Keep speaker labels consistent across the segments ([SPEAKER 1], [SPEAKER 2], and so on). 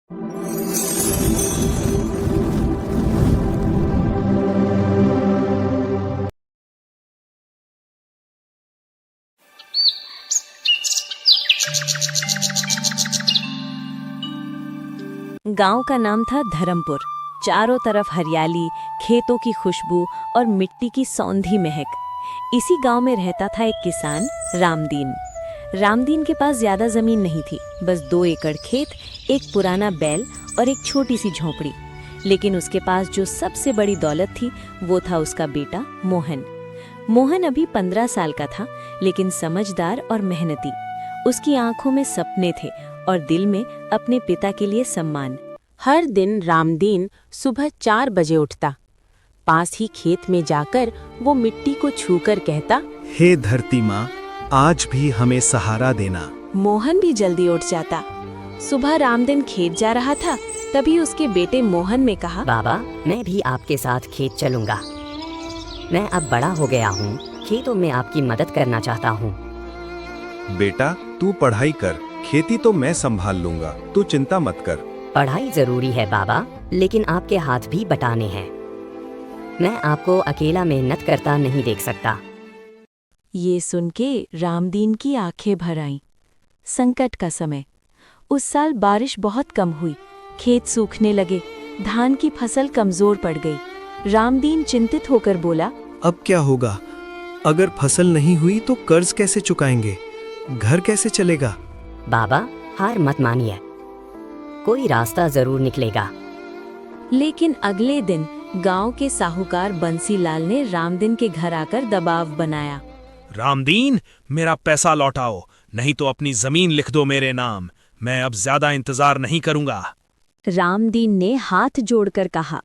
[SPEAKER 1] गांव का नाम था धर्मपुर। चारों तरफ हरियाली, खेतों की खुशबू और मिट्टी की सौंधी महक। इसी गांव में रहता था एक किसान, रामदीन। रामदीन के पास ज्यादा जमीन नहीं थी, बस 2 एकड़ खेत, एक पुराना बैल और एक छोटी सी झोंपड़ी। लेकिन उसके पास जो सबसे बड़ी दौलत थी वो था उसका बेटा मोहन। मोहन अभी 15 साल का था, लेकिन समझदार और मेहनती। उसकी आंखों में सपने थे और दिल में अपने पिता के लिए सम्मान।
[SPEAKER 2] हर दिन रामदीन सुबह 4 बजे उठता। पास ही खेत में जाकर वो मिट्टी को छूकर कहता,
[SPEAKER 3] हे धरती माँ, आज भी हमें सहारा देना।
[SPEAKER 2] मोहन भी जल्दी उठ जाता। सुबह रामदीन खेत जा रहा था, तभी उसके बेटे मोहन ने कहा,
[SPEAKER 4] बाबा, मैं भी आपके साथ खेत चलूंगा। मैं अब बड़ा हो गया हूँ, खेतों में आपकी मदद करना चाहता हूँ।
[SPEAKER 3] बेटा, तू पढ़ाई कर, खेती तो मैं संभाल लूंगा, तू चिंता मत कर।
[SPEAKER 4] पढ़ाई जरूरी है बाबा, लेकिन आपके हाथ भी बटाने हैं। मैं आपको अकेला मेहनत करता नहीं देख सकता।
[SPEAKER 1] ये सुन के रामदीन की आंखें भर आईं। संकट का समय। उस साल बारिश बहुत कम हुई, खेत सूखने लगे, धान की फसल कमजोर पड़ गई। रामदीन चिंतित होकर बोला,
[SPEAKER 3] अब क्या होगा? अगर फसल नहीं हुई तो कर्ज कैसे चुकाएंगे? घर कैसे चलेगा?
[SPEAKER 4] बाबा, हार मत मानिए, कोई रास्ता जरूर निकलेगा।
[SPEAKER 1] लेकिन अगले दिन गांव के साहूकार बंसीलाल ने रामदीन के घर आकर दबाव बनाया।
[SPEAKER 5] रामदीन, मेरा पैसा लौटाओ, नहीं तो अपनी जमीन लिख दो मेरे नाम। मैं अब ज्यादा इंतजार नहीं करूंगा।
[SPEAKER 1] रामदीन ने हाथ जोड़कर कहा,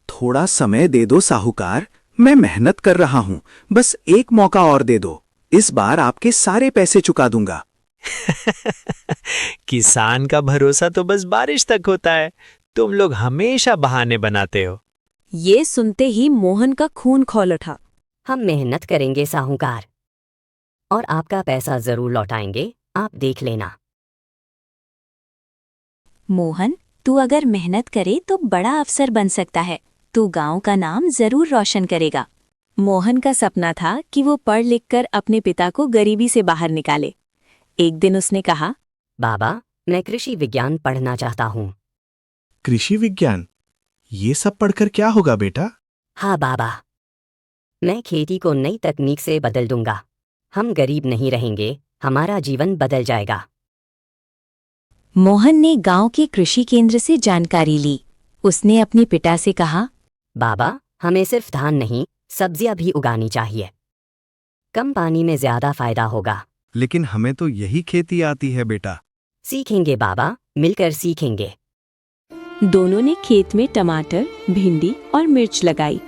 [SPEAKER 3] थोड़ा समय दे दो साहूकार, मैं मेहनत कर रहा हूँ, बस एक मौका और दे दो। इस बार आपके सारे पैसे चुका दूंगा।
[SPEAKER 6] किसान का भरोसा तो बस बारिश तक होता है, तुम लोग हमेशा बहाने बनाते हो।
[SPEAKER 1] ये सुनते ही मोहन का खून खौल उठा।
[SPEAKER 4] हम मेहनत करेंगे साहूकार, और आपका पैसा जरूर लौटाएंगे, आप देख लेना।
[SPEAKER 1] मोहन, तू अगर मेहनत करे तो बड़ा अफसर बन सकता है। तू गांव का नाम जरूर रोशन करेगा। मोहन का सपना था कि वो पढ़ लिख कर अपने पिता को गरीबी से बाहर निकाले। एक दिन उसने कहा,
[SPEAKER 4] बाबा, मैं कृषि विज्ञान पढ़ना चाहता हूँ।
[SPEAKER 3] कृषि विज्ञान? ये सब पढ़कर क्या होगा बेटा?
[SPEAKER 4] हाँ बाबा, मैं खेती को नई तकनीक से बदल दूंगा। हम गरीब नहीं रहेंगे, हमारा जीवन बदल जाएगा।
[SPEAKER 1] मोहन ने गांव के कृषि केंद्र से जानकारी ली। उसने अपने पिता से कहा,
[SPEAKER 4] बाबा, हमें सिर्फ धान नहीं, सब्जियां भी उगानी चाहिए। कम पानी में ज्यादा फायदा होगा।
[SPEAKER 3] लेकिन हमें तो यही खेती आती है बेटा।
[SPEAKER 4] सीखेंगे बाबा, मिलकर सीखेंगे।
[SPEAKER 1] दोनों ने खेत में टमाटर, भिंडी और मिर्च लगाई।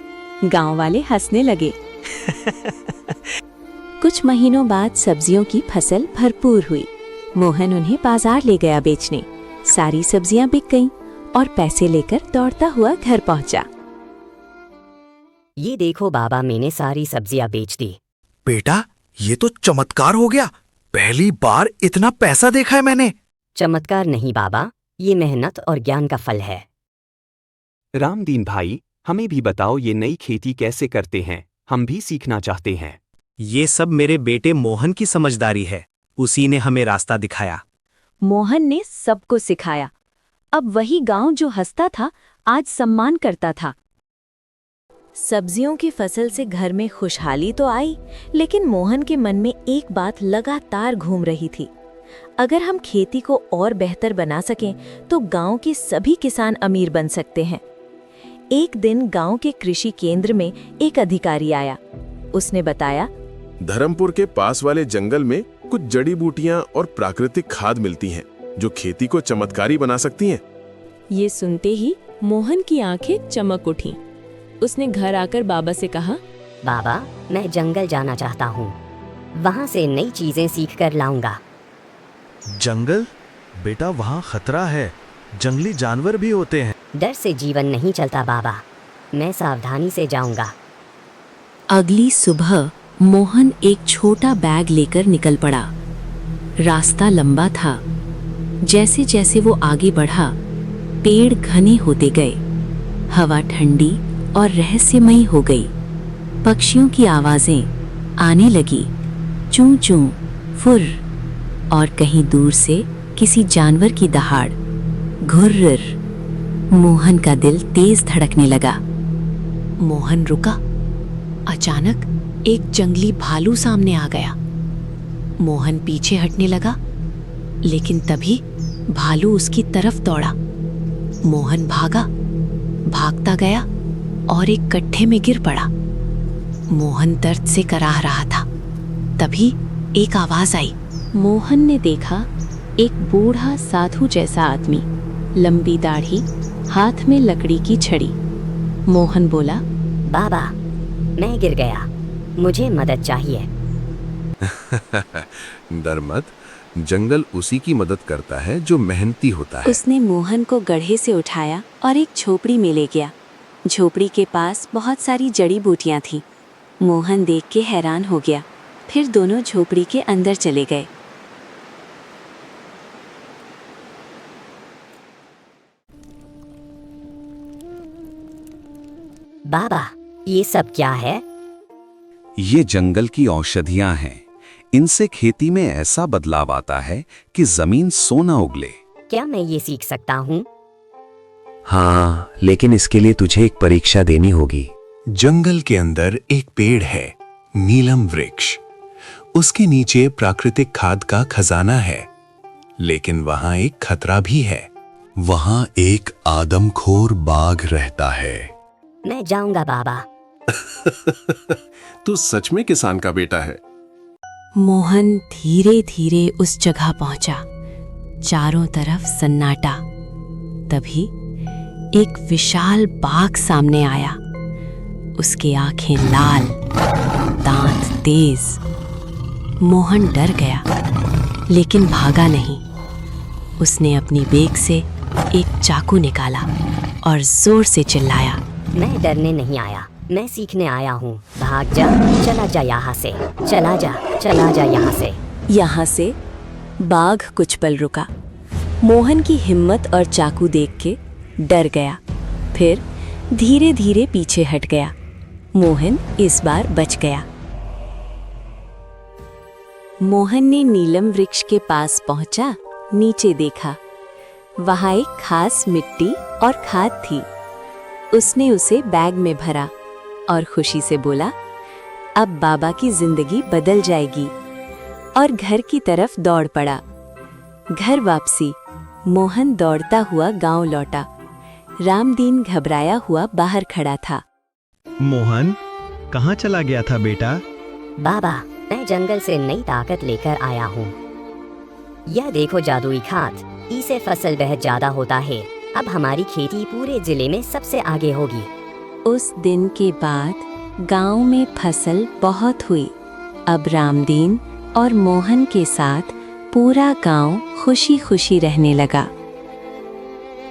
[SPEAKER 1] गांव वाले हंसने लगे। कुछ महीनों बाद सब्जियों की फसल भरपूर हुई। मोहन उन्हें बाजार ले गया बेचने। सारी सब्जियां बिक गईं और पैसे लेकर दौड़ता हुआ घर पहुंचा।
[SPEAKER 4] ये देखो बाबा, मैंने सारी सब्जियां बेच दी।
[SPEAKER 3] बेटा, ये तो चमत्कार हो गया। पहली बार इतना पैसा देखा है मैंने।
[SPEAKER 4] चमत्कार नहीं बाबा, ये मेहनत और ज्ञान का फल है।
[SPEAKER 7] रामदीन भाई, हमें भी बताओ ये नई खेती कैसे करते हैं, हम भी सीखना चाहते हैं।
[SPEAKER 3] ये सब मेरे बेटे मोहन की समझदारी है, उसी ने हमें रास्ता दिखाया।
[SPEAKER 1] मोहन ने सबको सिखाया। अब वही गांव जो हंसता था, आज सम्मान करता था। सब्जियों की फसल से घर में खुशहाली तो आई, लेकिन मोहन के मन में एक बात लगातार घूम रही थी। अगर हम खेती को और बेहतर बना सकें तो गांव के सभी किसान अमीर बन सकते हैं। एक दिन गांव के कृषि केंद्र में एक अधिकारी आया। उसने बताया,
[SPEAKER 8] धर्मपुर के पास वाले जंगल में कुछ जड़ी बूटियां और प्राकृतिक खाद मिलती हैं, जो खेती को चमत्कारी बना सकती हैं।
[SPEAKER 2] ये सुनते ही मोहन की आंखें चमक उठीं। उसने घर आकर बाबा से कहा,
[SPEAKER 4] बाबा, मैं जंगल जाना चाहता हूँ, वहाँ से नई चीजें सीख कर लाऊंगा।
[SPEAKER 3] जंगल? बेटा, वहाँ खतरा है, जंगली जानवर भी होते हैं।
[SPEAKER 4] डर से जीवन नहीं चलता बाबा, मैं सावधानी से जाऊंगा।
[SPEAKER 1] अगली सुबह मोहन एक छोटा बैग लेकर निकल पड़ा। रास्ता लंबा था। जैसे जैसे वो आगे बढ़ा,
[SPEAKER 2] पेड़ घने होते गए, हवा ठंडी और रहस्यमयी हो गई। पक्षियों की आवाजें आने लगी, चूं चूं, फुर, और कहीं दूर से किसी जानवर की दहाड़, घुर्र। मोहन का दिल तेज धड़कने लगा। मोहन रुका। अचानक एक जंगली भालू सामने आ गया। मोहन पीछे हटने लगा, लेकिन तभी भालू उसकी तरफ दौड़ा। मोहन भागता गया और एक गड्ढे में गिर पड़ा। मोहन दर्द से कराह रहा था। तभी एक आवाज आई। मोहन ने देखा एक बूढ़ा साधु जैसा आदमी, लंबी दाढ़ी, हाथ में लकड़ी की छड़ी। मोहन बोला,
[SPEAKER 4] बाबा, मैं गिर गया, मुझे मदद चाहिए।
[SPEAKER 8] डर मत, जंगल उसी की मदद करता है जो मेहनती होता है।
[SPEAKER 1] उसने मोहन को गड्ढे से उठाया और एक झोपड़ी में ले गया। झोपड़ी के पास बहुत सारी जड़ी बूटियां थीं। मोहन देख के हैरान हो गया। फिर दोनों झोपड़ी के अंदर चले गए।
[SPEAKER 4] बाबा, ये सब क्या है?
[SPEAKER 9] ये जंगल की औषधियां हैं। इनसे खेती में ऐसा बदलाव आता है कि जमीन सोना उगले।
[SPEAKER 4] क्या मैं ये सीख सकता हूँ?
[SPEAKER 10] हाँ, लेकिन इसके लिए तुझे एक परीक्षा देनी होगी।
[SPEAKER 11] जंगल के अंदर एक पेड़ है, नीलम वृक्ष। उसके नीचे प्राकृतिक खाद का खजाना है, लेकिन वहां एक खतरा भी है। वहां एक आदमखोर बाघ रहता है।
[SPEAKER 4] मैं जाऊंगा बाबा।
[SPEAKER 8] तू सच में किसान का बेटा है।
[SPEAKER 2] मोहन धीरे धीरे उस जगह पहुंचा। चारों तरफ सन्नाटा। तभी एक विशाल बाघ सामने आया। उसकी आंखें लाल, दांत तेज। मोहन डर गया, लेकिन भागा नहीं। उसने अपनी बेग से एक चाकू निकाला और जोर से चिल्लाया,
[SPEAKER 4] मैं डरने नहीं आया, मैं सीखने आया हूँ। भाग जा, चला जा यहाँ से, चला जा यहाँ से।
[SPEAKER 1] यहाँ से बाघ कुछ पल रुका। मोहन की हिम्मत और चाकू देख के डर गया। फिर धीरे धीरे पीछे हट गया। मोहन इस बार बच गया। मोहन ने नीलम वृक्ष के पास पहुंचा, नीचे देखा। वहां एक खास मिट्टी और खाद थी। उसने उसे बैग में भरा और खुशी से बोला, अब बाबा की जिंदगी बदल जाएगी। और घर की तरफ दौड़ पड़ा। घर वापसी। मोहन दौड़ता हुआ गांव लौटा। रामदीन घबराया हुआ बाहर खड़ा था।
[SPEAKER 12] मोहन, कहाँ चला गया था बेटा?
[SPEAKER 4] बाबा, मैं जंगल से नई ताकत लेकर आया हूँ। यह देखो जादुई खाद, इससे फसल बहुत ज्यादा होता है। अब हमारी खेती पूरे जिले में सबसे आगे होगी।
[SPEAKER 1] उस दिन के बाद गांव में फसल बहुत हुई। अब रामदीन और मोहन के साथ पूरा गांव खुशी खुशी रहने लगा।